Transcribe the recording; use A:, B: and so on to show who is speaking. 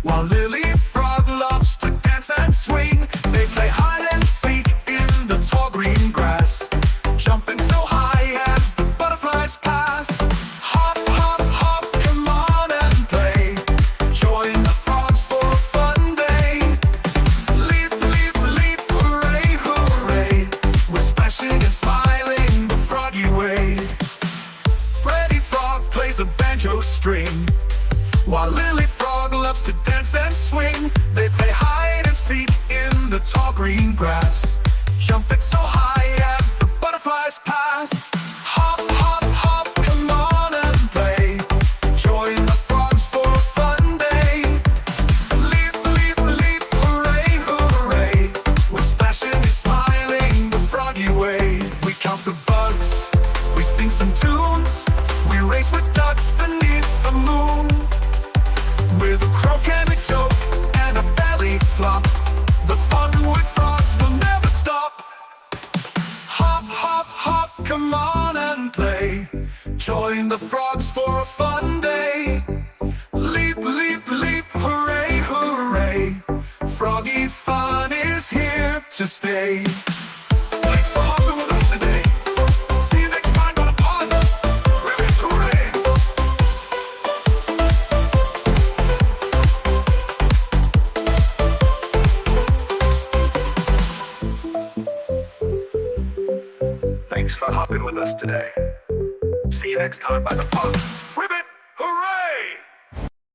A: While Lily Frog loves to dance and swing, they play hide and seek in the tall green grass, jumping so high as the butterflies pass. Hop, hop, hop, come on and play. Join the frogs for a fun day. Leap, leap, leap, hooray, hooray. We're splashing and smiling the froggy way. Freddy Frog plays a banjo string, while Lily Frog loves to dance and swing. They play hide and seek in the tall green grass, jumping so high as the butterflies pass. Hop, hop, hop, come on and play. Join the frogs for a fun day. Leap, leap, leap, hooray, hooray. We're splashing and smiling the froggy way. We count the bugs, we sing some tunes, we race with ducks beneath the moon. With a croak and a joke and a belly flop, the fun with frogs will never stop. Hop, hop, hop, come on and play. Join the frogs for a fun day. Leap, leap, leap, hooray, hooray. Froggy fun is here to stay. Thanks for hopping with us today. See you next time on a pond. Hooray, hooray. Thanks for hopping with us today. See you next time by the pond.